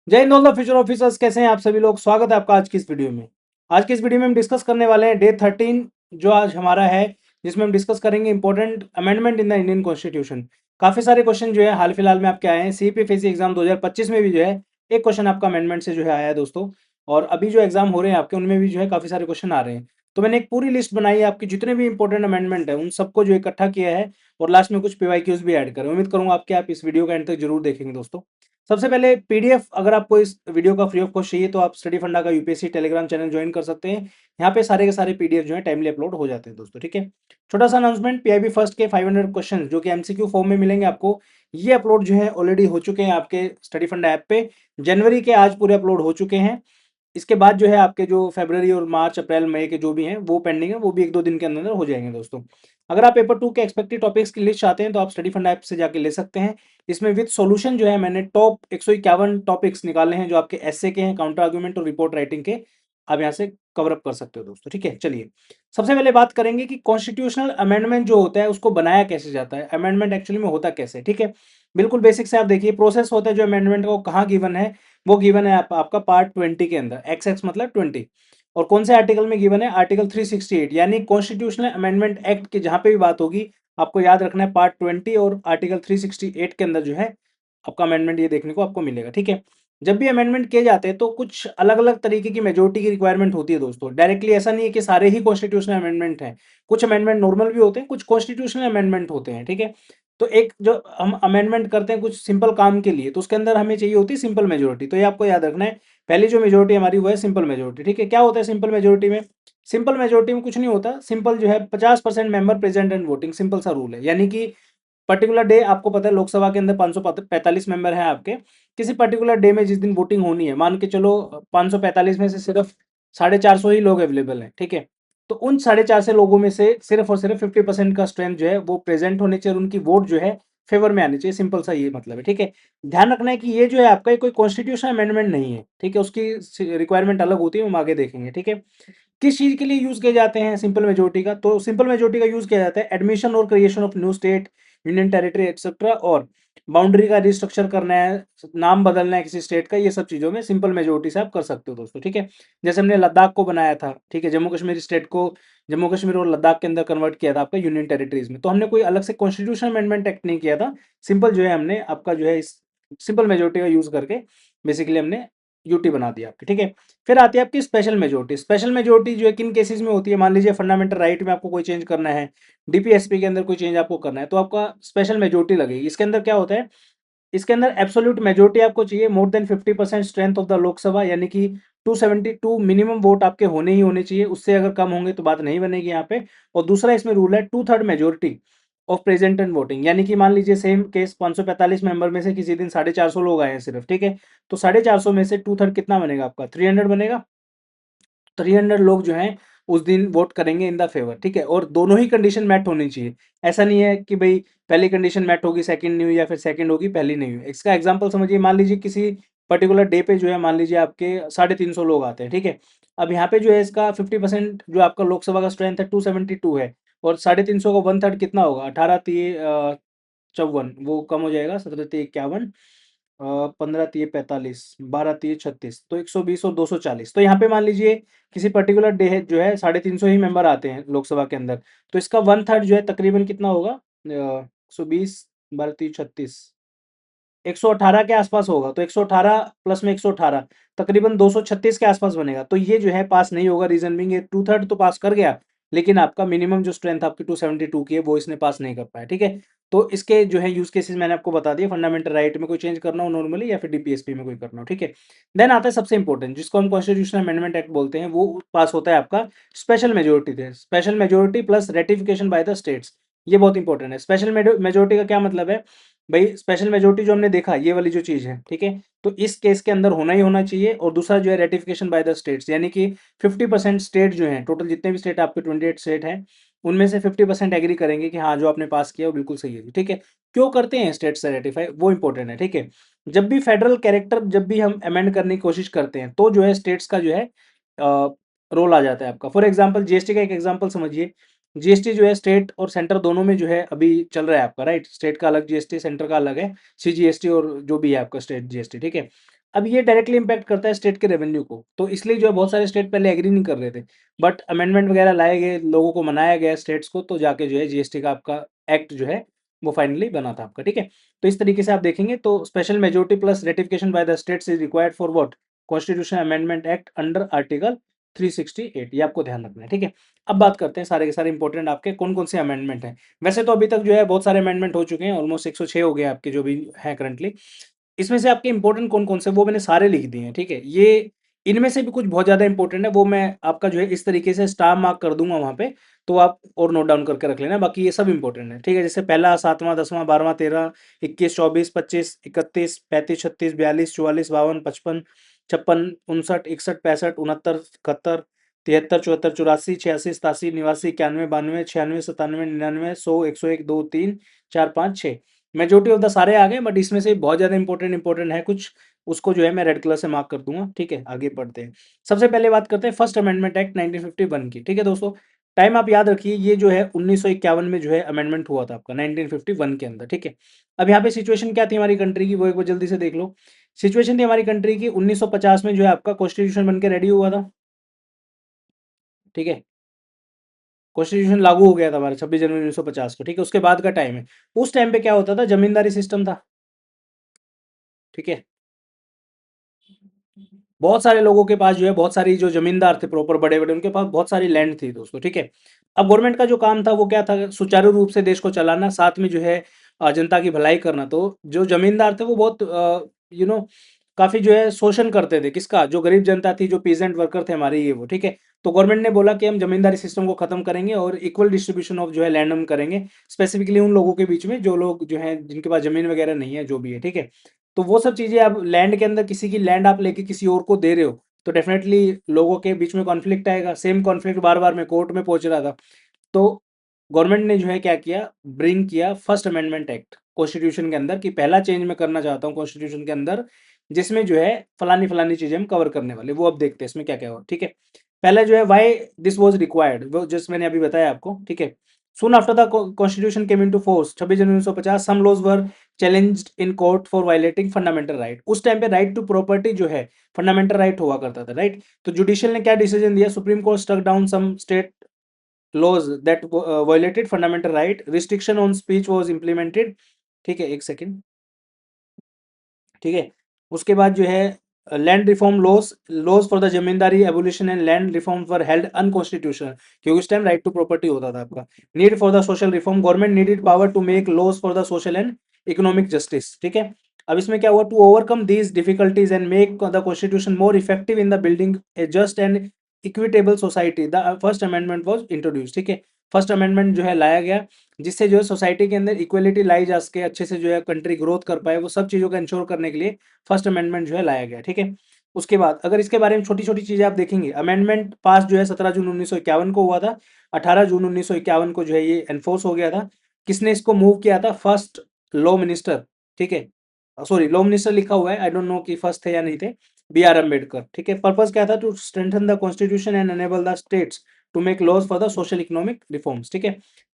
जय Hind all the future officers, कैसे हैं आप सभी लोग। स्वागत है आपका आज की इस वीडियो में। आज की इस वीडियो में हम डिस्कस करने वाले हैं डे 13 जो आज हमारा है, जिसमें हम डिस्कस करेंगे important amendment in the Indian constitution. काफी सारे क्वेश्चन जो है हाल फिलहाल में आपके आए हैं। सीपीएफएससी एग्जाम 2025 में भी जो है एक क्वेश्चन आपका अमेंडमेंट से जो है आया है दोस्तों। और अभी जो एग्जाम हो रहे हैं आपके, उनमें भी जो है काफी सारे क्वेश्चन आ रहे हैं। तो मैंने एक पूरी लिस्ट बनाई है आपकी, जितने भी इंपॉर्टेंट अमेंडमेंट है उन सबको जो इकट्ठा किया है और लास्ट में कुछ पीवाईक्यूज भी ऐड करें। उम्मीद करूंगा आपके आप इस वीडियो का एंड तक जरूर देखेंगे दोस्तों। सबसे पहले पीडीएफ अगर आपको इस वीडियो का फ्री ऑफ कॉस्ट चाहिए तो आप स्टडी फंडा का यूपीएससी टेलीग्राम चैनल ज्वाइन कर सकते हैं। यहाँ पे सारे के सारे पीडीएफ जो है टाइमली अपलोड हो जाते हैं दोस्तों, ठीक है। छोटा सा अनाउंसमेंट, पीआईबी फर्स्ट के 500 क्वेश्चन जो कि एमसीक्यू फॉर्म में मिलेंगे आपको, ये अपलोड जो है ऑलरेडी हो चुके हैं आपके स्टडी फंडा ऐप पे। जनवरी के आज पूरे अपलोड हो चुके हैं। इसके बाद जो है आपके जो फरवरी और मार्च अप्रैल मई के जो भी हैं वो पेंडिंग है, वो भी एक दो दिन के अंदर हो जाएंगे दोस्तों। अगर आप पेपर 2 के एक्सपेक्टेड टॉपिक्स की लिस्ट चाहते हैं तो आप स्टडी फंड ऐप से जाके ले सकते हैं। इसमें विद सॉल्यूशन जो है मैंने टॉप 151 टॉपिक्स निकाले हैं जो आपके एसए के हैं, काउंटर आर्गुमेंट और रिपोर्ट राइटिंग के। आप यहाँ से कवर अप कर सकते हो दोस्तों, ठीक है। चलिए सबसे पहले बात करेंगे कि कॉन्स्टिट्यूशनल अमेंडमेंट जो होता है उसको बनाया कैसे जाता है, अमेंडमेंट एक्चुअली में होता कैसे, ठीक है। बिल्कुल बेसिक से आप देखिए प्रोसेस होता है जो अमेंडमेंट का, वो कहाँ गिवन है। वो गिवन है आपका पार्ट 20 के अंदर, एक्स एक्स मतलब 20। और कौन से आर्टिकल में गिवन है, आर्टिकल 368, यानी कॉन्स्टिट्यूशनल अमेंडमेंट एक्ट की जहां पे भी बात होगी आपको याद रखना है पार्ट 20 और आर्टिकल 368 के अंदर जो है आपका अमेंडमेंट ये देखने को आपको मिलेगा, ठीक है। जब भी अमेंडमेंट किए जाते हैं तो कुछ अलग अलग तरीके की मेजोरिटी की रिक्वायरमेंट होती है दोस्तों। डायरेक्टली ऐसा नहीं है कि सारे ही कॉन्स्टिट्यूशनल अमेंडमेंट हैं। कुछ अमेंडमेंट नॉर्मल भी होते हैं, कुछ कॉन्स्टिट्यूशनल अमेंडमेंट होते हैं, ठीक है। तो एक जो हम अमेंडमेंट करते हैं कुछ सिंपल काम के लिए, तो उसके अंदर हमें चाहिए होती है सिंपल मेजोरिटी। तो ये आपको याद रखना है। पहली जो मेजोरिटी हमारी वो है सिंपल मेजोरिटी, ठीक है। क्या होता है सिंपल मेजोरिटी में, सिंपल मेजोरिटी में कुछ नहीं होता। सिंपल जो है 50% member present and voting, simple सा रूल है। यानी कि पर्टिकुलर डे आपको पता है लोकसभा के अंदर 545 मेंबर हैं आपके। किसी पर्टिकुलर डे में जिस दिन वोटिंग होनी है, मान के चलो 545 में से सिर्फ 450 ही लोग अवेलेबल हैं, ठीक है। तो उन 450 लोगों में से सिर्फ और सिर्फ 50% का स्ट्रेंथ जो है वो प्रेजेंट होने चाहिए और उनकी वोट जो है फेवर में आनी चाहिए। सिंपल सा ये मतलब है, ठीक है। ध्यान रखना है कि ये जो है आपका ये कोई कॉन्स्टिट्यूशन अमेंडमेंट नहीं है, ठीक है। उसकी रिक्वायरमेंट अलग होती है, हम आगे देखेंगे, ठीक है। किस चीज के लिए यूज किए जाते हैं सिंपल मेजोरिटी का, तो सिंपल मेजोरिटी का यूज किया जाता है एडमिशन और creation of new state, union territory etcetera, और बाउंड्री का रिस्ट्रक्चर करना है, नाम बदलना है किसी स्टेट का, ये सब चीजों में सिंपल मेजोरिटी से आप कर सकते हो दोस्तों, ठीक है। जैसे हमने लद्दाख को बनाया था, ठीक है, जम्मू कश्मीर स्टेट को जम्मू कश्मीर और लद्दाख के अंदर कन्वर्ट किया था आपका यूनियन टेरिटरीज में, तो हमने कोई अलग से कॉन्स्टिट्यूशन अमेंडमेंट एक्ट नहीं किया था। सिंपल जो है हमने आपका जो है इस सिंपल मेजोरिटी का यूज करके बेसिकली हमने यूटी बना दिया आपकी, ठीक है। फिर आती है आपकी स्पेशल मेजोरिटी। स्पेशल मेजोरिटी जो है किन केसेस में होती है, मान लीजिए फंडामेंटल राइट में आपको कोई चेंज करना है, डीपीएसपी के अंदर कोई चेंज आपको करना है, तो आपका स्पेशल मेजोरिटी लगेगी। इसके अंदर क्या होता है, इसके अंदर एब्सोल्यूट मेजोरिटी आपको चाहिए, more than 50% strength of the Lok Sabha, यानी कि 272 मिनिमम वोट आपके होने ही होने चाहिए। उससे अगर कम होंगे तो बात नहीं बनेगी यहाँ पे। और दूसरा इसमें रूल है 2/3 majority of present and voting, यानी कि मान लीजिए सेम केस 545 मेंबर में से किसी दिन 450 लोग आए हैं सिर्फ, ठीक है। तो 450 में से 2/3 कितना बनेगा आपका, 300 बनेगा। 300 लोग जो हैं उस दिन वोट करेंगे इन द फेवर, ठीक है। और दोनों ही कंडीशन मैट होनी चाहिए। ऐसा नहीं है कि भाई पहली कंडीशन मैट होगी सेकंड नहीं हुई, या फिर सेकंड होगी पहली नहीं हुई। इसका एग्जांपल समझिए, मान लीजिए किसी पर्टिकुलर डे पे जो है मान लीजिए आपके 350 लोग आते हैं, ठीक है। अब यहाँ पे जो है इसका 50% जो आपका लोकसभा का स्ट्रेंथ है 272 है, और 350 का 1/3 कितना होगा, 18 3 54, वो कम हो जाएगा, 17 3 51, 15 3 45, 12 3 36, तो 120 और 240। तो यहाँ पे मान लीजिए किसी पर्टिकुलर डे है जो है 350 ही मेंबर आते हैं लोकसभा के अंदर, तो इसका 1/3 जो है तकरीबन कितना होगा, 120, 12 3 36, 118 के आसपास होगा। तो 118 प्लस में 118 तकरीबन 236 के आसपास बनेगा। तो ये जो है पास नहीं होगा। रीजन बिंग ये 2/3 तो पास कर गया, लेकिन आपका मिनिमम जो स्ट्रेंथ आपकी 272 की है वो इसने पास नहीं कर पाया, ठीक है। तो इसके जो है यूज केसेस मैंने आपको बता दिए, फंडामेंटल राइट में कोई चेंज करना हो नॉर्मली, या फिर डीपीएसपी में कोई करना हो, ठीक है। देन आता है सबसे इंपॉर्टेंट जिसको हम कॉन्स्टिट्यूशनल अमेंडमेंट एक्ट बोलते हैं, वो पास होता है आपका स्पेशल मेजोरिटी से। Special majority plus ratification by the states, ये बहुत इंपॉर्टेंट है। स्पेशल मेजोरिटी का क्या मतलब है भाई, स्पेशल मेजोरिटी जो हमने देखा ये वाली जो चीज है, ठीक है, तो इस केस के अंदर होना ही होना चाहिए। और दूसरा जो है रेटिफिकेशन बाय द स्टेट्स, यानी कि 50% स्टेट जो है, टोटल जितने भी स्टेट आपके 28 स्टेट हैं उनमें से 50% एग्री करेंगे कि हाँ जो आपने पास किया वो बिल्कुल सही है, ठीक है। क्यों करते हैं स्टेट से रेटिफाई, वो इंपॉर्टेंट है, ठीक है। जब भी फेडरल कैरेक्टर जब भी हम अमेंड करने की कोशिश करते हैं तो जो है स्टेट्स का जो है रोल आ जाता है आपका। फॉर एग्जाम्पल जीएसटी का एक एग्जाम्पल समझिए। जीएसटी जो है स्टेट और सेंटर दोनों में जो है अभी चल रहा है आपका, राइट। स्टेट का अलग जीएसटी, सेंटर का अलग है सीजीएसटी, और जो भी है आपका स्टेट जीएसटी, ठीक है। अब ये डायरेक्टली इम्पैक्ट करता है स्टेट के रेवेन्यू को, तो इसलिए जो है बहुत सारे स्टेट पहले एग्री नहीं कर रहे थे, बट अमेंडमेंट वगैरह लाए गए, लोगों को मनाया गया स्टेट्स को, तो जाके जो है जीएसटी का आपका एक्ट जो है वो फाइनली बना था आपका, ठीक है। तो इस तरीके से आप देखेंगे तो special majority plus ratification by the states is required for what, constitution amendment act under article 368, ये आपको ध्यान रखना है, ठीक है। अब बात करते हैं सारे के सारे इंपॉर्टेंट आपके कौन कौन से अमेंडमेंट हैं। वैसे तो अभी तक जो है बहुत सारे अमेंडमेंट हो चुके हैं, ऑलमोस्ट 106 हो गए आपके जो भी हैं करंटली। इसमें से आपके इंपॉर्टेंट कौन-कौन से वो मैंने सारे लिख दिए हैं, ठीक है। ये इनमें से भी कुछ बहुत ज़्यादा इंपॉर्टेंट है, वो मैं आपका जो है इस तरीके से स्टार मार्क कर दूँगा वहाँ पे, तो आप और नोट डाउन करके रख लेना, बाकी ये सब इंपॉर्टेंट है, ठीक है। जैसे पहला, 7वां, 10वां, 12वां, 13, 21, 24, 25, 31, 35, 36, 42, 44, 52, 55, 56, 59, 61, 65, 69, 71, 73, 74, 84, 86, 87, 89, 91, 92, 96, 97, 99, 100, 101, 2, 3, 4, 5, 6, मेजोरिटी ऑफ द सारे आ गए, बट इसमें से बहुत ज़्यादा इंपॉर्टेंट है कुछ, उसको जो है मैं रेड कलर से मार्क कर दूंगा, ठीक है। आगे बढ़ते हैं, सबसे पहले बात करते हैं फर्स्ट अमेंडमेंट एक्ट 1951 की, ठीक है दोस्तों। टाइम आप याद रखिए, ये जो है 1951 में जो है अमेंडमेंट हुआ था आपका 1951 के अंदर, ठीक है। अब यहाँ पे सिचुएशन क्या थी हमारी कंट्री की, वो एक बार जल्दी से देख लो। सिचुएशन थी हमारी कंट्री की 1950 में जो है आपका कॉन्स्टिट्यूशन बन के रेडी हुआ था, ठीक है। कॉन्स्टिट्यूशन लागू हो गया था हमारा 26 जनवरी 1950 को, ठीक है। उसके बाद का टाइम है, उस टाइम पे क्या होता था, जमींदारी सिस्टम था, ठीक है। बहुत सारे लोगों के पास जो है, बहुत सारी जो जमींदार थे प्रॉपर बड़े बड़े, उनके पास बहुत सारी लैंड थी दोस्तों, ठीक है। अब गवर्नमेंट का जो काम था वो क्या था, सुचारू रूप से देश को चलाना, साथ में जो है जनता की भलाई करना। तो जो जमींदार थे वो बहुत काफी जो है शोषण करते थे, किसका, जो गरीब जनता थी, जो पीजेंट वर्कर थे हमारे, ये वो, ठीक है। तो गवर्नमेंट ने बोला कि हम जमींदारी सिस्टम को खत्म करेंगे और इक्वल डिस्ट्रीब्यूशन ऑफ जो है लैंड हम करेंगे, स्पेसिफिकली उन लोगों के बीच में जो लोग जो है जिनके पास जमीन वगैरह नहीं है, जो भी है, ठीक है। तो वो सब चीजें, अब लैंड के अंदर किसी की लैंड आप लेके किसी और को दे रहे हो, तो डेफिनेटली लोगों के बीच में कॉन्फ्लिक्ट आएगा। सेम कॉन्फ्लिक्ट बार बार में कोर्ट में पहुंच रहा था। तो गवर्नमेंट ने जो है क्या किया, ब्रिंग किया फर्स्ट अमेंडमेंट एक्ट कॉन्स्टिट्यूशन के अंदर, कि पहला चेंज मैं करना चाहता हूँ कॉन्स्टिट्यूशन के अंदर, जिसमें जो है फलानी फलानी चीजें हम कवर करने वाले, वो अब देखते हैं इसमें क्या क्या हो, ठीक है। पहले जो है वाई दिस वाज रिक्वायर्ड, वो जस्ट मैंने अभी बताया आपको, ठीक है। Soon after the constitution came into force, 26 January 1950, some laws were challenged in court for violating fundamental right। उस टाइम पे राइट टू प्रॉपर्टी जो है फंडामेंटल राइट हुआ करता था, राइट। तो जुडिशियल ने क्या डिसीजन दिया, Supreme court struck down some state laws that violated fundamental right, restriction on speech was implemented, ठीक है। एक सेकंड, ठीक है। उसके बाद जो है land reform laws, laws for the zamindari abolition and land reform were held unconstitutional, क्योंकि उस टाइम राइट टू प्रॉपर्टी होता था आपका। Need for the social reform, government needed power to make laws for the social and economic justice, ठीक है। अब इसमें क्या हुआ, to overcome these difficulties and make the constitution more effective in the building a just and equitable society, the first amendment was introduce, ठीक है। First amendment जो है लाया गया, जिससे जो है सोसाइटी के अंदर इक्वलिटी लाई जा सके, अच्छे से जो है कंट्री ग्रोथ कर पाए, वो सब चीज़ों का इंश्योर करने के लिए फर्स्ट अमेंडमेंट जो है लाया गया, ठीक है। उसके बाद अगर इसके बारे में छोटी छोटी चीज़ें आप देखेंगे, अमेंडमेंट पास जो है 17 जून 1951 को हुआ था, 18 जून 1951 को जो है ये एनफोर्स हो गया था। किसने इसको मूव किया था, फर्स्ट लॉ मिनिस्टर, ठीक है। सॉरी, लॉ मिनिस्टर लिखा हुआ है, आई डोंट नो कि फर्स्ट थे या नहीं थे, B.R. अम्बेडकर, ठीक है। पर्पस क्या था, to strengthen the constitution and enable the states to make laws for the social economic reforms, ठीक है।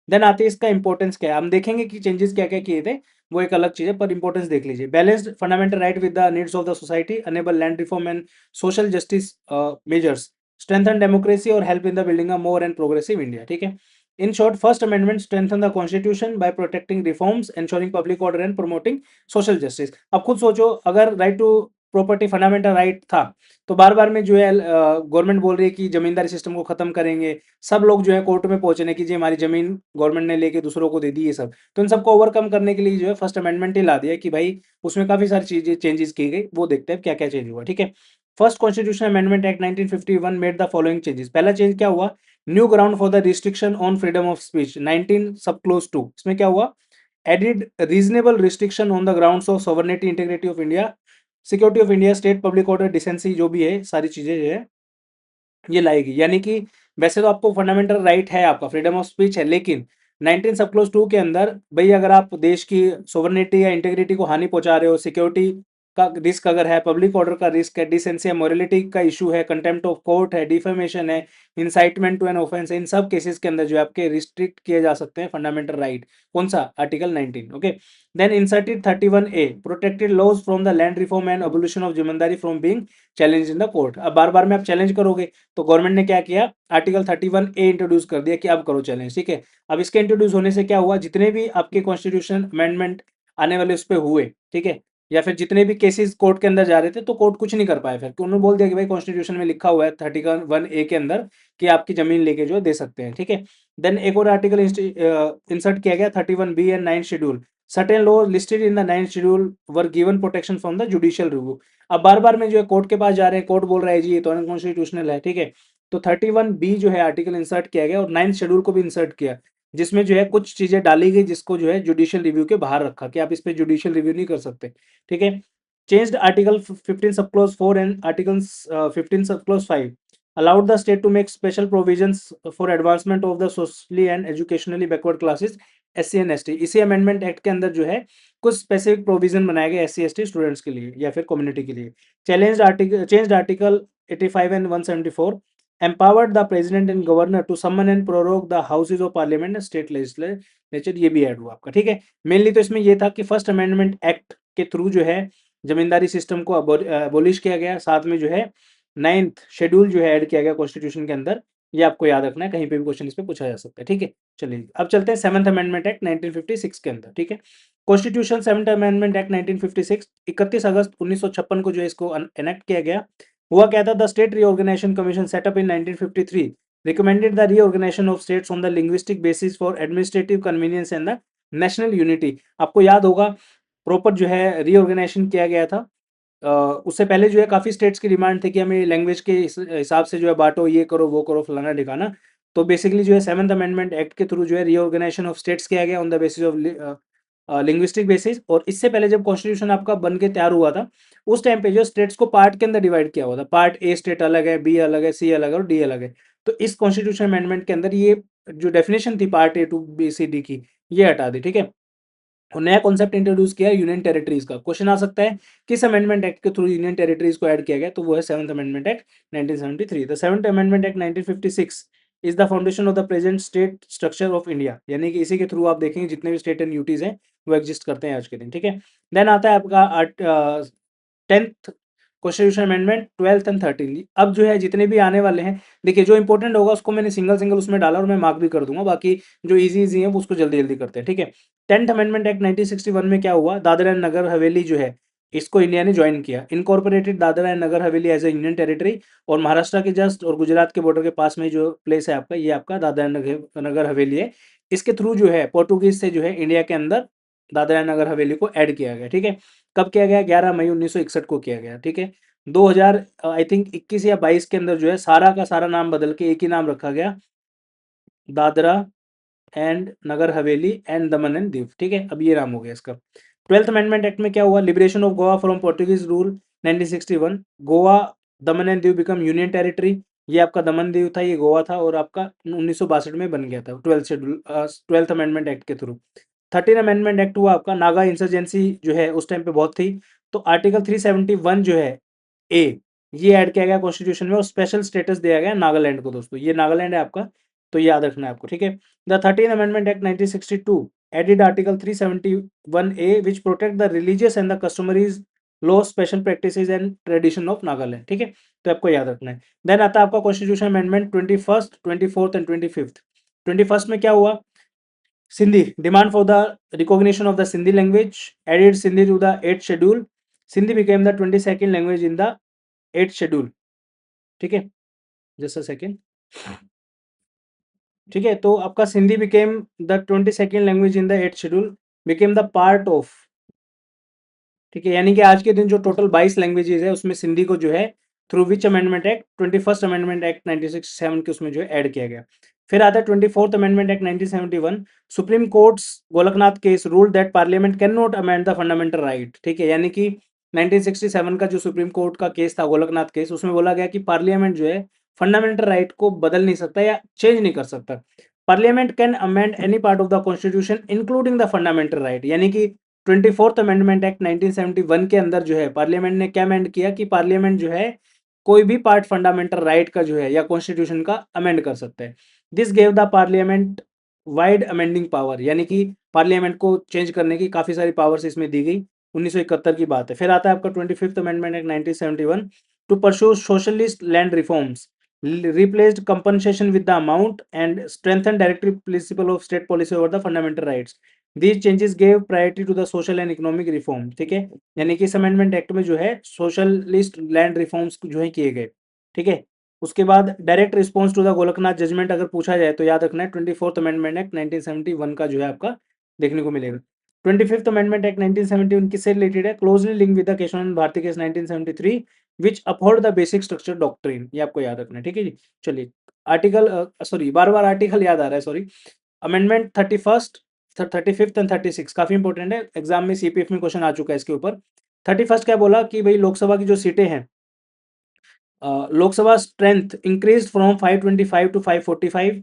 देन आते हैं इसका इंपॉर्टेंस क्या है, हम देखेंगे कि चेंजेस क्या क्या किए थे, वो एक अलग चीज है, पर इंपॉर्टेंस देख लीजिए। Balanced fundamental right with the needs of the society, enable land reform and social justice measures, strengthen democracy और help in the building a more and progressive India, ठीक है। In short, first amendment strengthen the constitution by protecting reforms, ensuring public order and promoting social justice. अब खुद सोचो, अगर right to property fundamental right था, तो बार बार में जो है गवर्नमेंट बोल रही है कि जमींदारी सिस्टम को खत्म करेंगे, सब लोग जो है कोर्ट में पहुंचने की, जी हमारी जमीन गवर्नमेंट ने लेके दूसरों को दे दी, ये सब, तो इन सबको ओवरकम करने के लिए जो है फर्स्ट अमेंडमेंट ही ला दिया कि भाई उसमें काफी सारी चीजें चेंजेस की गई, वो देखते हैं क्या क्या चेंज हुआ, ठीक है। First constitution amendment act 1951 made the following changes. पहला चेंज क्या हुआ, new ground for the restriction on freedom of speech, 19 सब क्लोज 2, इसमें क्या हुआ, added reasonable restriction on the grounds of sovereignty, integrity of India, security of India, state public order, decency, जो भी है सारी चीजें जो है ये लाएगी। यानी कि वैसे तो आपको फंडामेंटल राइट है, आपका फ्रीडम ऑफ स्पीच है, लेकिन 19 सब क्लोज 2 के अंदर भाई, अगर आप देश की सोवरेनिटी या इंटीग्रिटी को हानि पहुंचा रहे हो, सिक्योरिटी का रिस्क अगर है, पब्लिक ऑर्डर का रिस्क है, डिसेंसी या मोरलिटी का इशू है, कंटेम्प्ट ऑफ कोर्ट है, डिफेमेशन है, इंसाइटमेंट टू एन ऑफेंस है, इन सब केसेस के अंदर जो है आपके रिस्ट्रिक्ट किए जा सकते हैं फंडामेंटल राइट। कौन सा? Article 19। Okay, then inserted 31A protected laws from the land reform and abolition of जिम्मेदारी from being challenge in the court. अब बार बार में आप चैलेंज करोगे तो गवर्नमेंट ने क्या किया, आर्टिकल 31A इंट्रोड्यूस कर दिया कि अब करो चैलेंज। ठीक है, अब इसके इंट्रोड्यूस होने से क्या हुआ, जितने भी आपके कॉन्स्टिट्यूशन अमेंडमेंट आने वाले उस पर हुए, ठीक है, या फिर जितने भी केसेस कोर्ट के अंदर जा रहे थे तो कोर्ट कुछ नहीं कर पाए, फिर उन्होंने बोल दिया कि भाई कॉन्स्टिट्यूशन में लिखा हुआ है 31A के अंदर कि आपकी जमीन लेके जो दे सकते हैं। ठीक है, देन एक और आर्टिकल इंसर्ट किया गया 31B and 9 schedule. Certain law listed in the 9 schedule were given protection from the judicial review. अब बार बार में जो है कोर्ट के पास जा रहे हैं, कोर्ट बोल रहा है जी ये तो अनकॉन्स्टिट्यूशनल है। ठीक है, तो 31B जो है आर्टिकल इंसर्ट किया गया और 9th शेड्यूल को भी इंसर्ट किया, जिसमें जो है कुछ चीजें डाली गई जिसको जो है जुडिशियल रिव्यू के बाहर रखा कि आप इस पे जुडिशियल रिव्यू नहीं कर सकते। ठीक है, changed article 15 subclause 4 and articles 15 subclause 5 allowed the state to make special provisions for advancement of the socially and educationally backward classes SC and ST। इसी अमेंडमेंट एक्ट के अंदर जो है कुछ स्पेसिफिक प्रोविजन बनाए गए SC ST स्टूडेंट्स के लिए या फिर कम्युनिटी के लिए। Changed article 85 and 174 empowered the president and governor to summon and prorogue the houses of parliament and state legislature। ये भी ऐड हुआ आपका। ठीक है, मेनली तो इसमें ये था कि फर्स्ट अमेंडमेंट एक्ट के थ्रू जो है जमींदारी सिस्टम को अबोलिश किया गया, साथ में जो है 9th शेड्यूल जो है ऐड किया गया कॉन्स्टिट्यूशन के अंदर। ये आपको याद रखना है, कहीं पे भी क्वेश्चन इस पे पूछा जा सकता है। ठीक है, चलिए अब चलते हैं 7th अमेंडमेंट एक्ट 1956 के अंदर। ठीक है, कॉन्स्टिट्यूशन 7th अमेंडमेंट एक्ट 1956 31 अगस्त 1956 को जो है इसको एनेक्ट किया गया। हुआ क्या था, the state reorganisation commission setup in 1953 recommended the reorganization of states on the linguistic basis for administrative convenience and the national unity। आपको याद होगा प्रॉपर जो है रीऑर्गेनाइजेशन किया गया था। उससे पहले जो है काफ़ी स्टेट्स की डिमांड थी कि हमें लैंग्वेज के हिसाब से जो है बांटो, ये करो वो करो फलाना ढिकाना। तो बेसिकली जो है 7th अमेंडमेंट एक्ट के थ्रू जो है रीऑर्गेनाइजेशन ऑफ स्टेट्स किया गया on the basis of linguistic basis. और इससे पहले जब कॉन्स्टिट्यूशन आपका बन के तैयार हुआ था उस टाइम पे जो स्टेट्स को पार्ट के अंदर डिवाइड किया हुआ था, पार्ट ए स्टेट अलग है, बी अलग है, सी अलग है और डी अलग है। तो इस कॉन्स्टिट्यूशन अमेंडमेंट के अंदर ये जो डेफिनेशन थी part A to B C D की, ये हटा दी। ठीक है, और नया कॉन्सेप्ट इंट्रोड्यूस किया यूनियन टेरिटरीज का। क्वेश्चन आ सकता है किस अमेंडमेंट एक्ट के थ्रू यूनियन टेरिटरीज को ऐड किया गया, तो वो है 7th amendment act 1973। The 7th amendment act 1956 is the foundation of the present state structure of India. यानी कि इसी के थ्रू आप देखेंगे जितने भी स्टेट एंड यूटीज हैं वो एग्जिस्ट करते हैं आज के दिन। ठीक है, देन आता है आपका 10th constitution amendment 12th and 13th। अब जो है जितने भी आने वाले हैं, देखिए जो इंपॉर्टेंट होगा उसको मैंने सिंगल सिंगल उसमें डाला और मैं मार्क भी कर दूंगा, बाकी जो इजी इजी है वो उसको जल्दी जल्दी करते हैं। ठीक है, 10th अमेंडमेंट एक्ट 1961 में क्या हुआ, दादरा एंड नगर हवेली जो है इसको इंडिया ने ज्वाइन किया, incorporated Dadra and Nagar Haveli as a union territory. और महाराष्ट्र के जस्ट और गुजरात के बॉर्डर के पास में जो प्लेस है आपका, ये आपका दादरा एंड नगर हवेली है। इसके थ्रू जो है पोर्टुगीज से जो है इंडिया के अंदर दादरा एंड नगर हवेली को ऐड किया गया। ठीक है, कब किया गया, 11 मई 1961 को किया गया। ठीक है, 2000 आई थिंक 21 या 22 के अंदर जो है सारा का सारा नाम बदल के एक ही नाम रखा गया, Dadra and Nagar Haveli and Daman and Diu. ठीक है, अब ये नाम हो गया इसका। 12th अमेंडमेंट एक्ट में क्या हुआ, liberation of Goa from Portuguese rule 1961। Goa Daman and Diu become union territory. ये आपका दमन दीव था, ये गोवा था और आपका 1962 में बन गया था 12th अमेंडमेंट एक्ट के थ्रू। 13 अमेंडमेंट एक्ट हुआ आपका, नागा इंसर्जेंसी जो है उस टाइम पे बहुत थी, तो आर्टिकल 371 जो है ए, ये ऐड किया गया कॉन्स्टिट्यूशन में और स्पेशल स्टेटस दिया गया नागालैंड को। दोस्तों ये नागालैंड है आपका, तो याद रखना है आपको। ठीक है, the 13th amendment act 1962 added article 371A which protect the religious and the customaries law special practices and tradition of Nagaland। ठीक है, तो आपको याद रखना है। देन आता है आपका constitution amendment 21st 24th and 25th। 21st में क्या हुआ, Sindhi demand for the recognition of the Sindhi language, added Sindhi to the 8th schedule. Sindhi became the 22nd language in the 8th schedule. ठीक है, जस्ट अ सेकेंड। ठीक है, तो आपका Sindhi became the 22nd language in the 8th schedule, became the part of. ठीक है, यानी कि आज के दिन जो टोटल 22 लैंग्वेजेस है उसमें सिंधी को जो है through which amendment act 21st amendment act 1967 के उसमें जो है ऐड किया गया। फिर आता है 24th amendment act 1971। Supreme courts Golaknath case rule that parliament can not amend the fundamental right. ठीक है, यानी कि 1967 का जो सुप्रीम कोर्ट का केस था गोलकनाथ केस, उसमें बोला गया कि पार्लियामेंट जो है फंडामेंटल राइट को बदल नहीं सकता या चेंज नहीं कर सकता। Parliament can amend any part of the constitution including the fundamental right, यानी कि 24th अमेंडमेंट एक्ट 1971 के अंदर जो है पार्लियामेंट ने क्या अमेंड किया कि पार्लियामेंट जो है कोई भी पार्ट फंडामेंटल राइट का जो है या कॉन्स्टिट्यूशन का अमेंड कर सकता है। This gave the parliament wide amending power, यानी कि पार्लियामेंट को चेंज करने की काफी सारी पावर्स इसमें दी गई। 1971 की बात है। फिर आता है आपका 25th amendment act 1971 to pursue socialist land reforms, replaced compensation with the amount and strengthened directive principle of state policy over the fundamental rights. These changes gave priority to the social and economic reform. ठीक है, यानी कि इस amendment act में जो है socialist land reforms जो है किए गए। ठीक है, उसके बाद direct response to the Golaknath judgement अगर पूछा जाए तो याद रखना है 24th अमेंडमेंट एक्ट 1971 का जो है आपका देखने को मिलेगा। 25th अमेंडमेंट एक्ट 1971 किससे रिलेटेड है? Closely link with the Kesavananda Bharati case 1973 which uphold the basic structure doctrine. ये आपको याद रखना है। ठीक है जी, चलिए आर्टिकल सॉरी बार बार आर्टिकल याद आ रहा है, sorry. Amendment 31st, 35th and 36 काफी इंपॉर्टेंट है, एग्जाम में सीपीएफ में क्वेश्चन आ चुका है इसके ऊपर। 31st क्या बोला कि भाई लोकसभा की जो सीटें हैं, Lok Sabha strength increase from 525 to 545।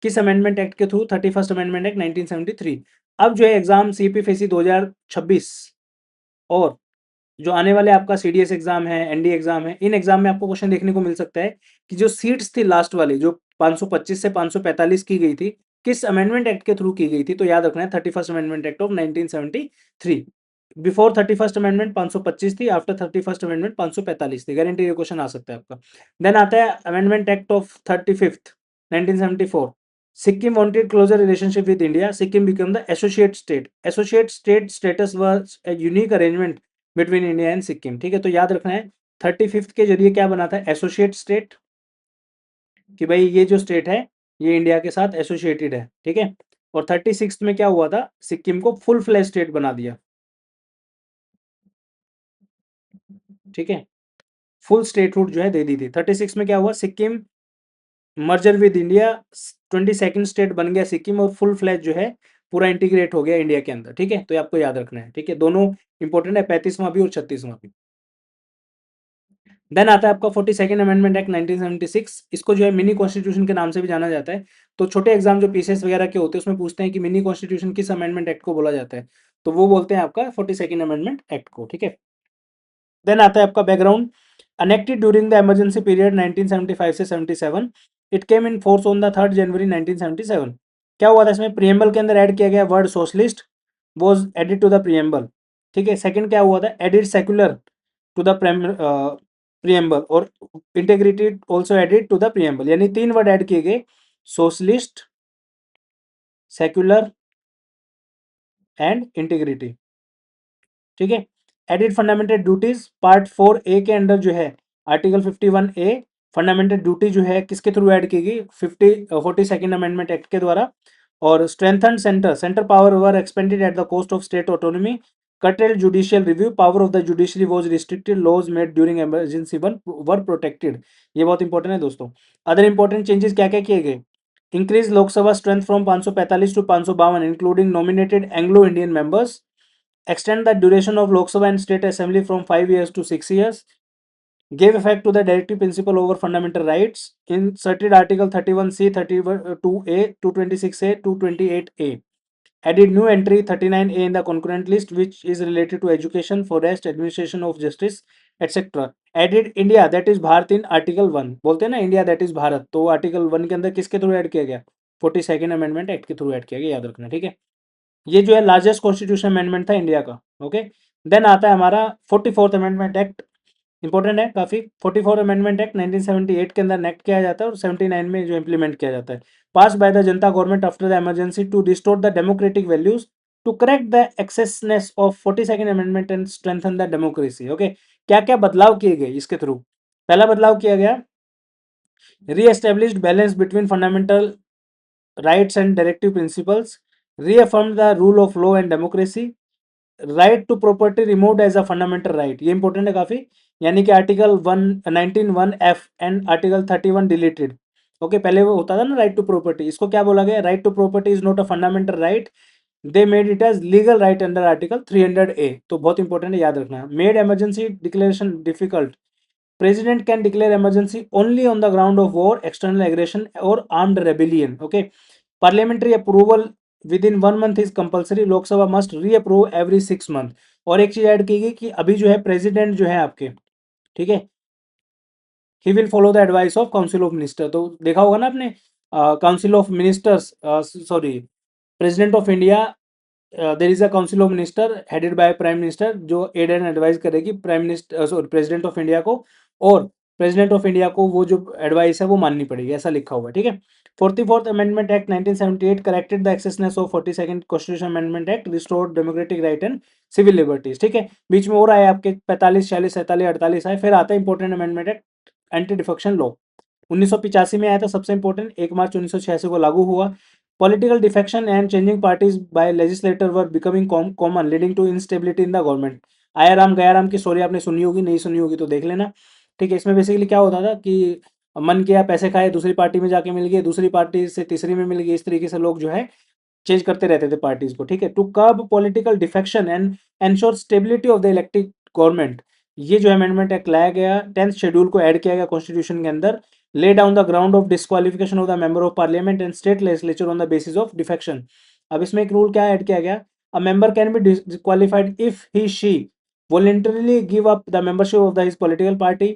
किस अमेंडमेंट एक्ट के थ्रू? 31st amendment act 1973। अब जो है एग्जाम सीपीएफएसी 2026 और जो आने वाले आपका सीडीएस एग्जाम है, एनडीए एग्जाम है, इन एग्जाम में आपको क्वेश्चन देखने को मिल सकता है कि जो सीट्स थी लास्ट वाली जो 525 से 545 की गई थी, किस अमेंडमेंट एक्ट के थ्रू की गई थी? तो याद रखना है 31st amendment act of 1973। Before 31st amendment 525 थी, आफ्टर 31st अमेंडमेंट 545 थी। गारंटी ये क्वेश्चन आ सकता है आपका। देन आता है amendment act of 35th 1974। Sikkim wanted closer relationship with India. Sikkim became the associate state. Associate state status was a unique arrangement between India and Sikkim. ठीक है, तो याद रखना है 35th के जरिए क्या बना था? एसोसिएट स्टेट, कि भाई ये जो स्टेट है ये इंडिया के साथ एसोसिएटेड है। ठीक है, और 36th में क्या हुआ था? सिक्किम को फुल फ्लैश स्टेट बना दिया। ठीक है, फुल स्टेटहुड जो है दे दी थी। 36 में क्या हुआ? Sikkim merger with India, 22nd state बन गया सिक्किम और फुल फ्लैश जो है पूरा इंटीग्रेट हो गया इंडिया के अंदर। ठीक है, तो ये आपको याद रखना है। ठीक है, दोनों इंपॉर्टेंट है, 35वां भी और 36वां भी। देन आता है आपका 42nd अमेंडमेंट एक्ट 1976। इसको जो है मिनी कॉन्स्टिट्यूशन के नाम से भी जाना जाता है। तो छोटे एग्जाम जो पीसीएस वगैरह के होते हैं उसमें पूछते हैं कि मिनी कॉन्स्टिट्यूशन किस अमेंडमेंट एक्ट को बोला जाता है, तो वो बोलते हैं आपका 42nd अमेंडमेंट एक्ट को। ठीक है, देन आता है आपका background. Enacted during the emergency period 1975 से 77, it came in force on the 3rd January 1977। क्या हुआ था इसमें? प्रियम्बल के अंदर ऐड किया गया word socialist, was added to the preamble. ठीक है, सेकंड क्या हुआ था? Added secular to the preamble और integrated also added to the preamble, यानी 3 वर्ड ऐड किए गए, सोशलिस्ट, सेक्युलर एंड इंटीग्रिटी। ठीक है, added fundamental duties part 4A के अंडर जो है आर्टिकल 51A फंडामेंटल ड्यूटी जो है किसके थ्रू ऐड की गई? 42nd अमेंडमेंट एक्ट के द्वारा। और strengthen centre, centre power were expanded at the cost of state autonomy, curtailed judicial review, power of the judiciary was restricted, laws made during emergency were protected। ये बहुत important है दोस्तों। Other important changes क्या क्या किए गए? Increase Lok Sabha strength from 545 to 552 including nominated Anglo Indian members, extend the duration of Lok Sabha and State Assembly from 5 years to 6 years, gave effect to the directive principle over fundamental rights, inserted Article 31C, 32A, 226A, 228A, added new entry 39A in the concurrent list which is related to education, forest, administration of justice, etc. Added India that is Bharat in Article 1। बोलते हैं ना India that is Bharat, तो article 1 के अंदर किसके through add किया गया? 42nd amendment act के थ्रू ऐड किया गया, याद रखना। ठीक है, ये जो है लार्जेस्ट कॉन्स्टिट्यूशन अमेंडमेंट था इंडिया का। ओके, देन आता है हमारा 44th अमेंडमेंट एक्ट, इंपॉर्टेंट है काफी। 44 अमेंडमेंट एक्ट 1978 के अंदर नेक्ट किया जाता है और 79 में जो इम्प्लीमेंट किया जाता है। Pass by the Janata government after the emergency to restore the democratic values, to correct the excesses of 42nd amendment and strengthen the democracy. Okay, क्या क्या बदलाव किए गए इसके थ्रू? पहला बदलाव किया गया, reestablished balance between fundamental rights and directive principles, reaffirmed the rule of law and democracy, right to property removed as a fundamental right. ये इंपॉर्टेंट है काफी, यानी कि article 119(1)(f and article 31 deleted. Okay, पहले वो होता था ना राइट टू प्रॉपर्टी, इसको क्या बोला गया? Right to property is not a fundamental right, they made it as legal right under article 300A। तो बहुत इंपॉर्टेंट है, याद रखना। Made emergency declaration difficult, president can declare emergency only on the ground of war, external aggression और armed rebellion. Okay, parliamentary approval within 1 month is compulsory, Lok Sabha must reapprove every 6 month. और एक चीज add की गई कि अभी जो है प्रेसिडेंट जो है आपके, ठीक है, he will follow the advice of council of minister. तो देखा होगा ना आपने, council of ministers, sorry, president of India, there is a council of minister headed by prime minister, जो एड एंड एडवाइस करेगी prime minister, sorry, president of India को। और president of India को वो जो एडवाइस है वो माननी पड़ेगी, ऐसा लिखा हुआ है, ठीक है। 44th amendment act 1978 corrected the excesses of 42nd constitution amendment act, restored democratic right and civil liberties, ठीक है। बीच में और आए आपके 45, 46, 47, 48 आए, फिर आता है important amendment act anti defection law, 1985 में आया था, सबसे इंपॉर्टेंट 1 मार्च 1986 को लागू हुआ। Political defection and changing parties by legislator were becoming common, leading to instability in the government. आया राम गया राम की स्टोरी आपने सुनी होगी, नहीं सुनी होगी तो देख लेना, ठीक है। इसमें बेसिकली क्या होता था कि मन किया पैसे खाए, दूसरी पार्टी में जाके मिल गए, दूसरी पार्टी से तीसरी में मिल गई, इस तरीके से लोग जो है चेंज करते रहते थे पार्टीज को, ठीक है। To curb political defection and ensure stability of the elected government, ये जो अमेंडमेंट एक्ट लाया गया, 10th शेड्यूल को ऐड किया गया कॉन्स्टिट्यूशन के अंदर। lay down the ground of disqualification of the member of parliament and state legislature on the basis of defection। अब इसमें एक रूल क्या ऐड किया गया, a member can be disqualified if he she voluntarily give up the membership of the his political party,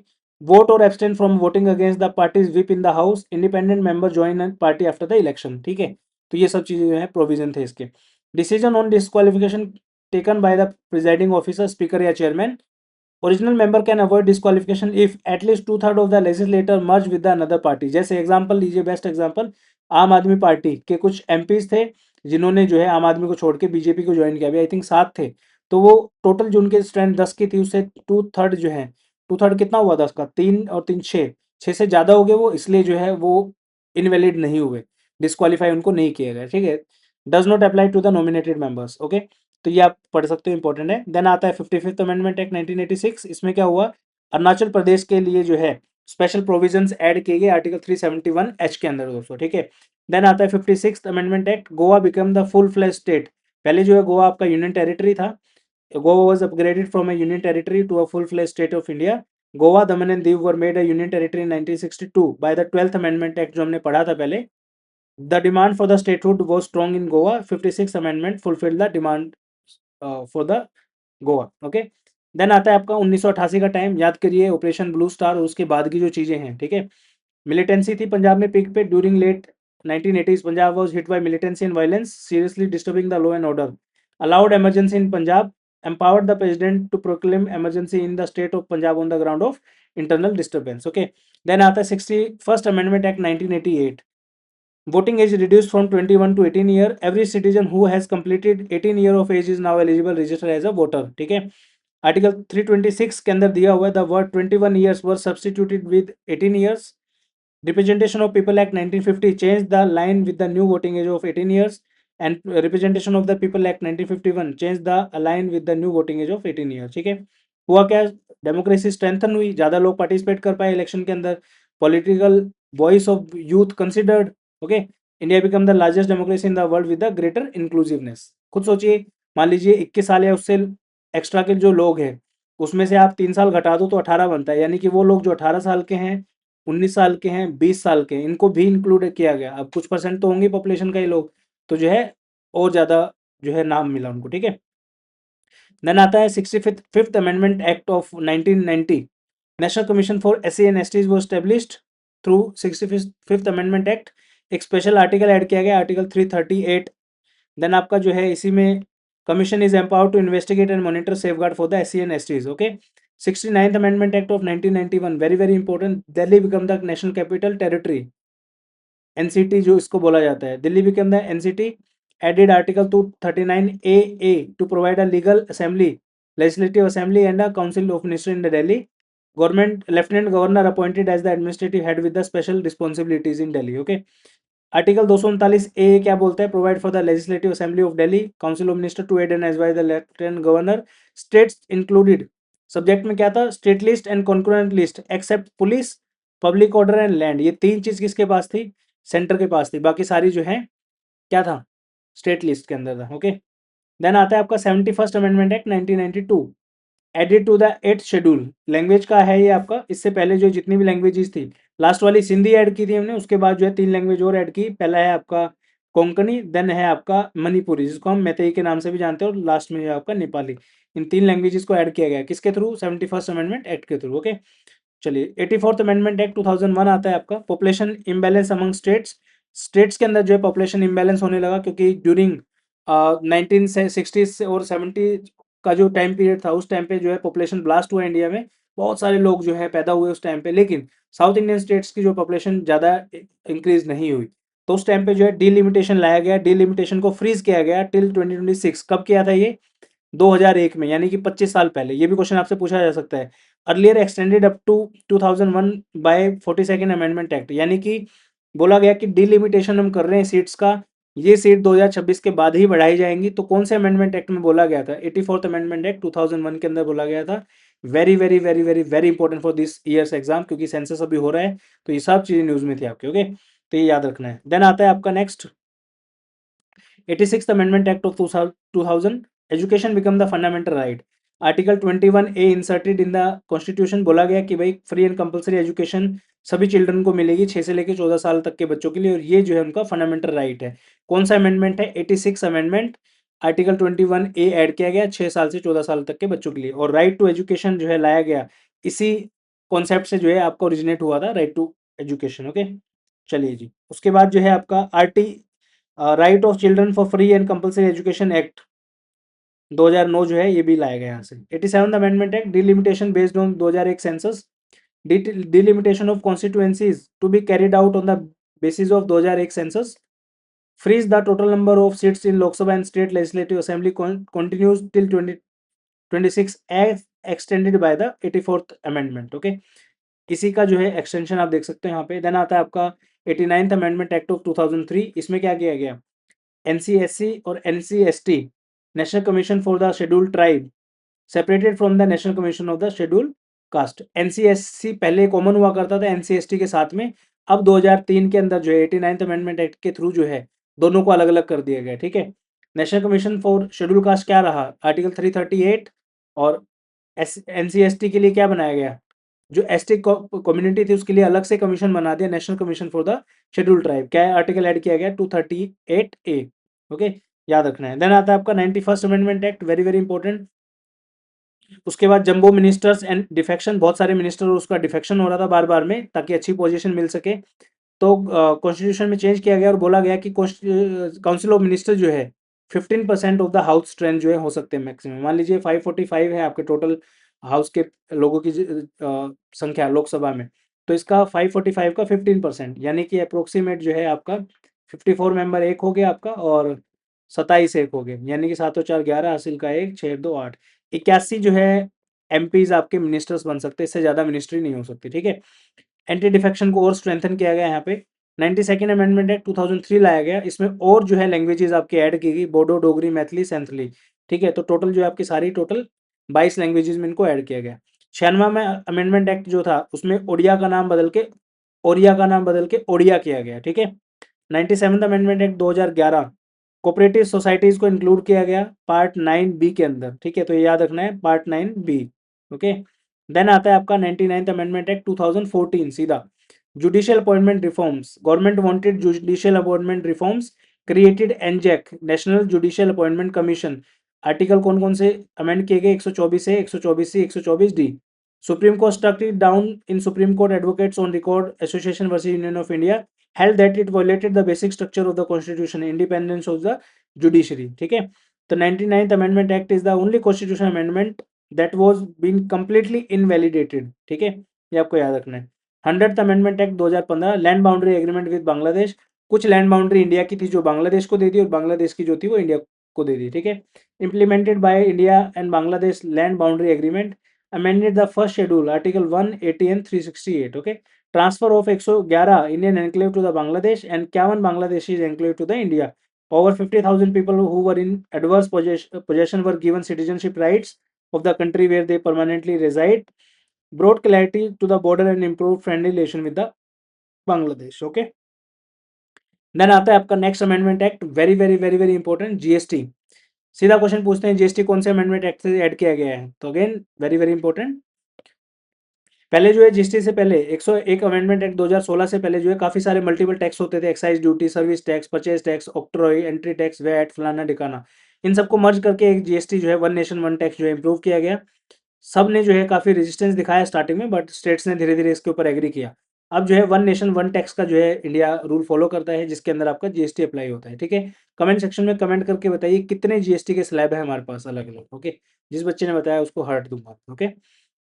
vote or abstain from voting against the party's whip in the house, independent member join a party after the election, ठीक है। तो ये सब चीजें जो है provision थे इसके। Decision on disqualification taken by the presiding officer, speaker या chairman. Original member can avoid disqualification if at least 2/3 of the legislator merge with the another party. जैसे एग्जांपल लीजिए, best example, Aam Aadmi party के कुछ एमपीज थे जिन्होंने जो है आम आदमी को छोड़ के बीजेपी को ज्वाइन किया, अभी आई थिंक 7 थे। तो वो टोटल जो उनके स्ट्रेंथ 10 की थी, उससे 2/3 जो है, 2/3 कितना हुआ 10 का, 3 और 3 6, 6 से ज्यादा हो गए वो, इसलिए जो है वो इनवैलिड नहीं हुए, डिस्क्वालीफाई उनको नहीं किया गया, ठीक है। Does not apply to the nominated members, okay. तो ये आप पढ़ सकते हो, इंपॉर्टेंट है। देन आता है 55th अमेंडमेंट एक्ट 1986। इसमें क्या हुआ, अरुणाचल प्रदेश के लिए जो है स्पेशल प्रोविजंस ऐड किए गए आर्टिकल 371H के अंदर दोस्तों, ठीक है। देन आता है 56th amendment act, Goa become the full flash state. पहले जो है गोवा आपका यूनियन टेरिटरी था, Goa was upgraded from a union territory to a full flash state of India. Goa, Daman and Diu were made a union territory in 1962 by the 12th amendment act, जो हमने पढ़ा था पहले। The demand for the statehood was strong in Goa, 56th amendment fulfil the demand for the Goa, okay. Then आता है आपका 1988 का time, याद करिए ऑपरेशन ब्लू स्टार और उसके बाद की जो चीजें हैं, ठीक है। मिलिटेंसी थी पंजाब में पीक पे, during late 1980s Punjab was hit by militancy and violence seriously disturbing the law and order, allowed emergency in Punjab, empowered the president to proclaim emergency in the state of Punjab on the ground of internal disturbance, okay। then आता है 61st amendment act 1988, voting age reduced from 21 to 18 year, every citizen who has completed 18 year of age is now eligible register as a voter, ठीक है। Article 326 के अंदर दिया हुआ है, the word 21 years were substituted with 18 years। Representation of People Act 1950 changed the line with the new voting age of 18 years, and Representation of the People Act 1951 changed the line with the new voting age of 18 years, ठीक है। हुआ क्या, democracy strengthen हुई, ज्यादा लोग participate कर पाए election के अंदर, political voice of youth considered, okay. India become the largest democracy in the world with the greater inclusiveness. खुद सोचिए, मान लीजिए 21 साल या उससे एक्स्ट्रा के जो लोग हैं, उसमें से आप 3 साल घटा दो तो 18 बनता है, यानी कि वो लोग जो 18 साल के हैं, 19 साल के हैं, 20 साल के हैं, इनको भी इंक्लूड किया गया। अब कुछ परसेंट तो होंगे पॉपुलेशन का ही लोग, तो जो है और ज़्यादा जो है नाम मिला उनको, ठीक है। देन आता है 65th amendment act of 1990, national commission for S C and S Ts वो established through 65th amendment act. एक स्पेशल आर्टिकल ऐड किया गया, आर्टिकल 338। देन आपका जो है इसी में commission is empowered to investigate and monitor safeguard for the S C and S Ts, okay. 69th amendment act of 1991, very very important, Delhi become the national capital territory, NCT जो इसको बोला जाता है, Delhi become the NCT. Added article 239 A to provide a legal assembly, legislative assembly and a council of minister in Delhi. Government lieutenant governor appointed as the administrative head with the special responsibilities in Delhi, okay. Article 239 A क्या बोलता है, provide for the legislative assembly of Delhi, council of minister to aid and advise the lieutenant governor, states included. Subject में क्या था, state list and concurrent list except police, public order and land, ये तीन चीज किसके पास थी, सेंटर के पास थी, बाकी सारी जो है क्या था, स्टेट लिस्ट के अंदर था, ओके। देन आता है आपका 71st amendment act 1992, added to the 8th schedule. Language का है ये आपका, इससे पहले जो जितनी भी लैंग्वेजेस थी, लास्ट वाली सिंधी ऐड की थी हमने, उसके बाद जो है 3 लैंग्वेज और ऐड की। पहला है आपका कोंकणी, देन है आपका मणिपुरी जिसको हम मैतेई के नाम से भी जानते हैं, और लास्ट में है आपका नेपाली। इन 3 लैंग्वेजेस को ऐड किया गया है किसके थ्रू? 71st अमेंडमेंट एक्ट के थ्रू। ओके, चलिए 84th अमेंडमेंट एक्ट 2001 आता है आपका। Population imbalance among states, states के अंदर जो है पॉपुलेशन इम्बैलेंस होने लगा, क्योंकि ड्यूरिंग 1960 और 70 का जो टाइम पीरियड था, उस टाइम पे जो है पॉपुलेशन ब्लास्ट हुआ इंडिया में, बहुत सारे लोग जो है पैदा हुए उस टाइम पे, लेकिन साउथ इंडियन स्टेट्स की जो पॉपुलेशन ज़्यादा इंक्रीज नहीं हुई। तो उस टाइम पे जो है डीलिमिटेशन लाया गया, डीलिमिटेशन को फ्रीज किया गया टिल 2026। कब किया था ये? 2001 में, यानी कि 25 साल पहले। ये भी क्वेश्चन आपसे पूछा जा सकता है। Earlier extended up to 2001 by 42nd amendment act, यानी कि बोला गया कि डिलिमिटेशन हम कर रहे हैं सीट्स का, ये सीट 2026 के बाद ही बढ़ाई जाएंगी। तो कौन से अमेंडमेंट एक्ट में बोला गया था? 84th अमेंडमेंट एक्ट 2001 के अंदर बोला गया था। Very very very very very important for this years exam, क्योंकि सेंसस अभी हो रहा है, तो ये सब चीजें न्यूज में थी आपके। ओके, तो ये याद रखना है। देन आता है आपका next 86th amendment act of 2000, education become the fundamental right. Article 21A inserted in the constitution, बोला गया कि भाई फ्री एंड कंपलसरी एजुकेशन सभी चिल्ड्रन को मिलेगी 6 से लेकर 14 साल तक के बच्चों के लिए, और ये जो है उनका फंडामेंटल राइट है। कौन सा अमेंडमेंट है? 86 अमेंडमेंट। आर्टिकल 21A ऐड किया गया 6 साल से 14 साल तक के बच्चों के लिए, और राइट टू एजुकेशन जो है लाया गया इसी कॉन्सेप्ट से जो है आपका ओरिजिनेट हुआ था, राइट टू एजुकेशन। ओके, चलिए जी, उसके बाद जो है आपका right of children for free and compulsory education act 2009 जो है ये भी लाया गया यहाँ से। 87th amendment act, delimitation based on 2001 census, delimitation of constituencies to be carried out on the basis of 2001 census, freeze the total number of seats in Lok Sabha and state legislative assembly continues till 2026 as extended by the 84th amendment। Okay, इसी का जो है extension आप देख सकते हैं यहाँ पे। देन आता है आपका 89th अमेंडमेंट एक्ट ऑफ 2003। इसमें क्या किया गया? NCSC और NCST, national commission for the scheduled tribe, separated from the national commission of the scheduled caste. NCSC पहले कॉमन हुआ करता था NCST के साथ में, अब 2003 के अंदर जो है 89th अमेंडमेंट एक्ट के थ्रू जो है दोनों को अलग अलग कर दिया गया। ठीक है, national commission for schedule caste क्या रहा? आर्टिकल 338। और NCST के लिए क्या बनाया गया? जो एसटी कम्युनिटी थी उसके लिए अलग से कमीशन बना दिया, national commission for the schedule tribe. क्या आर्टिकल ऐड किया गया? 238A। ओके, याद रखना है। देन आता है आपका 91st amendment act, very very important. उसके बाद जम्बो मिनिस्टर्स एंड डिफेक्शन, बहुत सारे मिनिस्टर उसका डिफेक्शन हो रहा था बार बार में, ताकि अच्छी पोजीशन मिल सके। तो कॉन्स्टिट्यूशन में चेंज किया गया और बोला गया कि काउंसिल ऑफ मिनिस्टर जो है 15% ऑफ द हाउस स्ट्रेंथ जो है हो सकते हैं मैक्सिमम। मान लीजिए 545 है आपके टोटल हाउस के लोगों की संख्या लोकसभा में, तो इसका 545 का 15%, यानी कि अप्रोक्सीमेट जो है आपका 54 मेंबर एक हो गया आपका, और 27 एक हो गए, यानी कि 7 और 4 11, हासिल का 1 6 2 8, 81 जो है एमपीज आपके मिनिस्टर्स बन सकते हैं, इससे ज़्यादा मिनिस्ट्री नहीं हो सकती। ठीक है, एंटी डिफेक्शन को और स्ट्रेंथन किया गया यहाँ पे। 92nd अमेंडमेंट एक्ट 2003 लाया गया, इसमें और जो है लैंग्वेजेस आपकी ऐड की गई, बोडो, डोगरी, मैथिली, सेंथली। ठीक है, तो टोटल जो है आपकी सारी टोटल 22 लैंग्वेजेस में इनको ऐड किया गया। 96वां में अमेंडमेंट एक्ट जो था उसमें ओडिया का नाम बदल के ओरिया का नाम बदल के ओडिया किया गया। ठीक है, 97th amendment act 2011, cooperative societies को इंक्लूड किया गया पार्ट 9B के अंदर। ठीक है, तो ये याद रखना है, पार्ट 9B। ओके, देन आता है आपका 99th अमेंडमेंट एक्ट 2014, सीधा judicial appointment reforms, government wanted judicial appointment reforms, created NJAC, national judicial appointment commission. Article कौन कौन से अमेंड किए गए? 124 A, 124 C, 124 D. Supreme court struck it down in supreme court advocates on record association versus union of India, held that it violated the basic structure of the constitution, independence of the judiciary। ठीक है, तो 99th amendment act is the only constitutional amendment that was being completely invalidated। ठीक है, ये आपको याद रखना है। 100th amendment act 2015, land boundary agreement with Bangladesh, कुछ लैंड बाउंड्री इंडिया की थी जो बांग्लादेश को दे दी, और बांग्लादेश की जो थी वो इंडिया को दे दी। ठीक है, implemented by India and Bangladesh land boundary agreement, amended the first schedule article 180 and 368। Okay, transfer of 111 Indian enclave to the Bangladesh and 51 Bangladeshi enclave to the India. Over 50,000 people who were in adverse possession were given citizenship rights of the country where they permanently reside, brought clarity to the border and improved friendly relation with the Bangladesh। Okay, then आता है आपका next amendment act, very very very very important, GST. सीधा question पूछते हैं GST कौन से amendment act से add किया गया है? तो अगेन वेरी वेरी इंपॉर्टेंट, पहले जो है जीएसटी से पहले 101 अमेंडमेंट एक्ट 2016 से पहले जो है काफी सारे मल्टीपल टैक्स होते थे, excise duty, service tax, purchase tax, octroi, entry tax, VAT, फलाना ढिकाना। इन सबको मर्ज करके एक जीएसटी जो है वन नेशन वन टैक्स जो है इम्प्रूव किया गया। सब ने जो है काफी रेजिस्टेंस दिखाया स्टार्टिंग में, बट स्टेट्स ने धीरे धीरे इसके ऊपर एग्री किया। अब जो है वन नेशन वन टैक्स का जो है इंडिया रूल फॉलो करता है, जिसके अंदर आपका जीएसटी अप्लाई होता है। ठीक है, कमेंट सेक्शन में कमेंट करके बताइए कितने जीएसटी के स्लैब है हमारे पास अलग अलग। ओके, जिस बच्चे ने बताया उसको हार्ट दूंगा। ओके,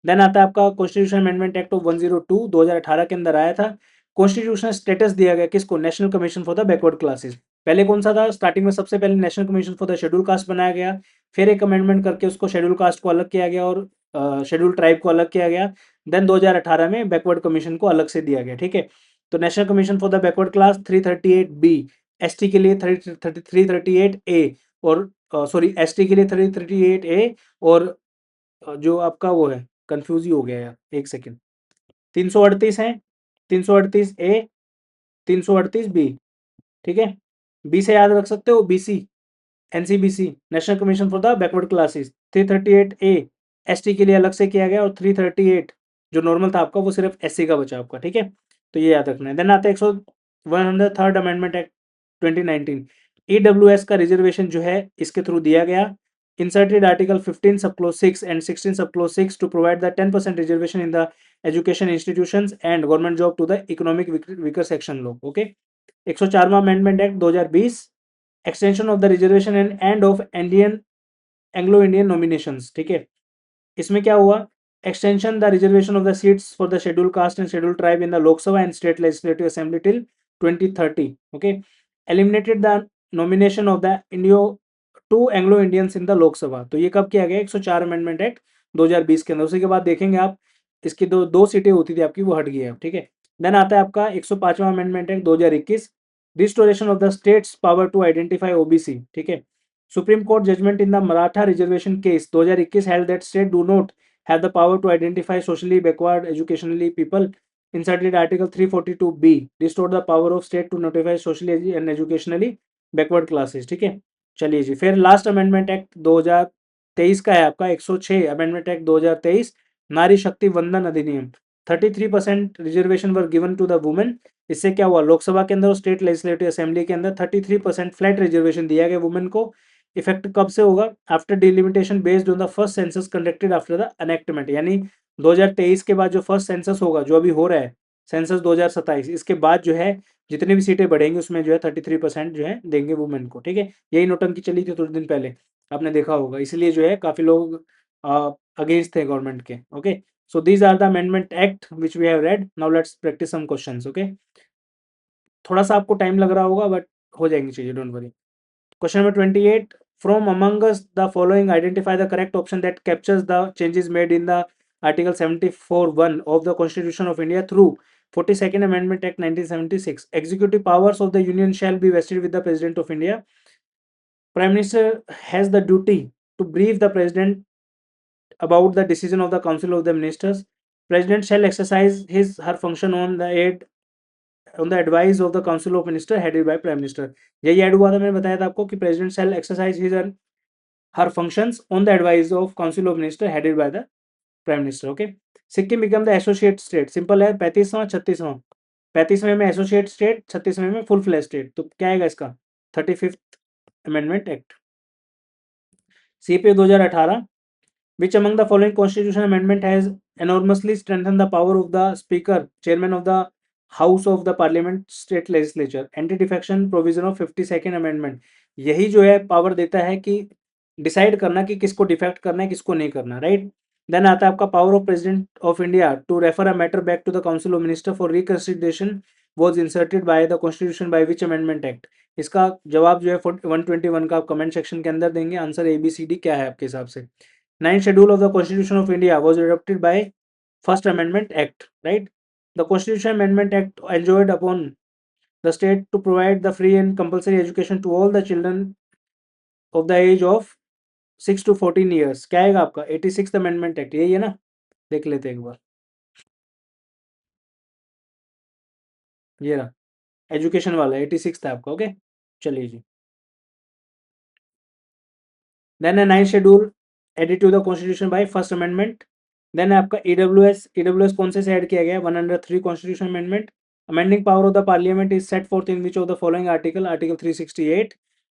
देन आता है आपका कॉन्स्टिट्यूशन अमेंडमेंट एक्ट ऑफ 102 2018 के अंदर आया था। कॉन्स्टिट्यूशनल स्टेटस दिया गया किसको? National commission for the backward classes. पहले कौन सा था? स्टार्टिंग में सबसे पहले national commission for the schedule cast बनाया गया, फिर एक अमेंडमेंट करके उसको शेड्यूल कास्ट को अलग किया गया और शेड्यूल ट्राइब को अलग किया गया। देन 2018 में बैकवर्ड कमीशन को अलग से दिया गया। ठीक है, तो national commission for the backward class 338 B, ST के लिए 338 ए, और सॉरी एसटी के लिए 338 ए, और जो आपका वो है, कंफ्यूज ही हो गया यार, एक सेकेंड, 338 है, 338 ए, 338 बी। ठीक है, बी से याद रख सकते हो, BC, NCBC, national commission for the backward classes. 338 A ST के लिए अलग से किया गया, और 338 जो नॉर्मल था आपका वो सिर्फ एससी का बचा आपका। ठीक है, तो ये याद रखना है। देन आता है 103rd अमेंडमेंट एक्ट 2019। ईडब्ल्यूएस का रिजर्वेशन जो है इसके थ्रू दिया गया। इंसर्टेड आर्टिकल 15 सब clause 6 and 16 sub clause 6 to provide the 10% reservation in the education institutions and government job to the economic weaker section लोग। ओके, 104वां amendment act 2020, extension of the reservation end of Indian Anglo Indian nominations. ठीक है, इसमें क्या हुआ? Extension the reservation of the seats for the schedule caste and schedule tribe in the Lok Sabha and state legislative assembly till 2030। Okay, eliminated the nomination of the India two Anglo Indians in the Lok Sabha. तो ये कब किया गया? 104 amendment act 2020 के अंदर। उसी के बाद देखेंगे आप, इसकी दो दो सीटें होती थी आपकी, वो हट गई है। ठीक है, देन आता है आपका 105वां amendment act 2021, restoration of the states power to identify OBC. ठीक है, supreme court judgement in the Maratha reservation case 2021 held that state do not have the power to identify socially backward educationally people. Inserted article 342b restored the power of state to notify socially and educationally backward classes। ठीक है, चलिए जी, फिर last amendment act 2023 का है आपका 106 amendment act 2023, नारी शक्ति Vandan Adhiniyam. 33% reservation were given to the women. इससे क्या हुआ? लोकसभा के अंदर और स्टेट लेजिस्लेटिव असेंबली के अंदर 33% फ्लैट रिजर्वेशन दिया गया वुमेन को। इफेक्ट कब से होगा? After delimitation based on the first census conducted after the enactment, यानी 2023 के बाद जो फर्स्ट सेंसस होगा, जो अभी हो रहा है सेंसस 2027, इसके बाद जो है जितनी भी सीटें बढ़ेंगी उसमें जो है 33% जो है देंगे वुमेन को। ठीक है, यही नोटंकी चली थी थोड़े दिन पहले, आपने देखा होगा, इसलिए जो है काफी लोग अगेंस्ट थे गवर्नमेंट के। Okay, so these are the amendment act which we have read. Now let's practice some questions. Okay, थोड़ा सा आपको टाइम लग रहा होगा, बट हो जाएंगी चीजें, don't worry. Question number 28. From among us, the following identify the correct option that captures the changes made in the Article 74(1) of the Constitution of India through 42nd Amendment Act 1976. Executive powers of the Union shall be vested with the President of India. Prime Minister has the duty to brief the President about the decision of the Council of the Ministers. President shall exercise his her function on the advice of the Council of Minister headed by Prime Minister. यही add हुआ था, मैंने बताया था आपको कि president shell exercise his her functions on the advice of council of minister headed by the prime minister. Okay, Sikkim become the associate state. Simple है, 35वां 36वां। 35वें में एसोसिएट स्टेट, 36वें में फुल फ्लैश स्टेट। तो क्या आएगा इसका? 35th amendment act. CPO 2018, which among the following constitutional amendment has enormously strengthened the power of the speaker, chairman of the house of the parliament, state legislature? Anti defection provision of 52nd amendment, यही जो है power देता है कि decide करना कि किसको defect करना है, किसको नहीं करना, राइट। देन आता है आपका power of president of India to refer a matter back to the council of minister for reconsideration was inserted by the constitution by which amendment act. इसका जवाब जो है 121 का आप कमेंट सेक्शन के अंदर देंगे। Answer A B C D क्या है आपके हिसाब से? Ninth schedule of the Constitution of India was adopted by First Amendment Act, right? The Constitution Amendment Act enjoined upon the state to provide the free and compulsory education to all the children of the age of 6 to 14 years. क्या आएगा आपका? 86th Amendment Act, यही है ना? देख लेते हैं एक बार, ये रहा एजुकेशन वाला 86 था आपका। ओके, चलिए जी। Then a ninth schedule added to the Constitution by First Amendment then आपका ईडब्ल्यूएस कौन से ऐड किया गया है? 103 constitution amendment. Amending power of the parliament is set forth in which of the following article? Article 368।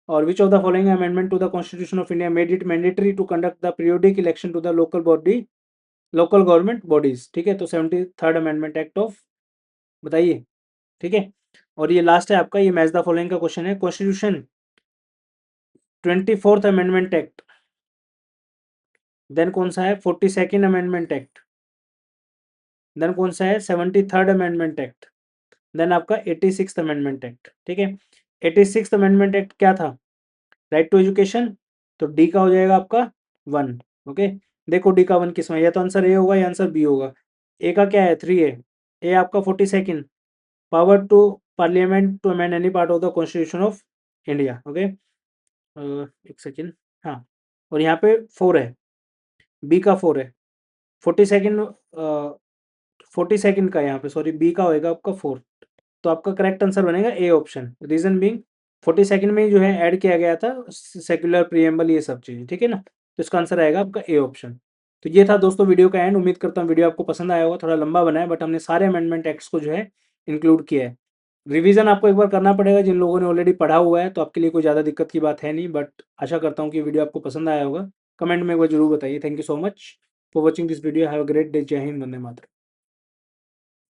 और which of the following amendment to the constitution of India made it mandatory to conduct the periodic election to the local government bodies? ठीक है, तो 73rd amendment act of, बताइए। ठीक है, और ये last है आपका, ये मैच द फॉलोइंग का क्वेश्चन है। Constitution 24th amendment act, then कौन सा है? 42nd अमेंडमेंट एक्ट, देन कौन सा है? 73rd अमेंडमेंट एक्ट, देन आपका 86th अमेंडमेंट एक्ट। ठीक है, 86th अमेंडमेंट एक्ट क्या था? राइट टू एजुकेशन, तो डी का हो जाएगा आपका 1। ओके, देखो डी का 1 किसमें, या तो आंसर ए होगा या आंसर बी होगा। ए का क्या है? 3 है। ए आपका 42nd, power to parliament to amend any part of the constitution of India. Okay, एक सेकेंड, हाँ, और यहाँ पे 4 है, बी का 4 है। 42nd, 42nd का यहाँ पे, सॉरी, बी का होएगा आपका 4। तो आपका करेक्ट आंसर बनेगा A option. Reason being 42nd में जो है ऐड किया गया था सेक्युलर प्रीएम्बल, ये सब चीज़ें। ठीक है ना, तो इसका आंसर आएगा आपका ए ऑप्शन। तो ये था दोस्तों वीडियो का एंड। उम्मीद करता हूँ वीडियो आपको पसंद आया होगा। थोड़ा लंबा बना है बट हमने सारे अमेंडमेंट एक्ट्स को जो है इंक्लूड किया है। रिवीजन आपको एक बार करना पड़ेगा, जिन लोगों ने ऑलरेडी पढ़ा हुआ है तो आपके लिए कोई ज़्यादा दिक्कत की बात है नहीं, बट आशा करता हूँ कि वीडियो आपको पसंद आया होगा। कमेंट में एक बार जरूर बताइए। Thank you so much for watching this video. Have a great day. जय हिंद, वंदे मातरम।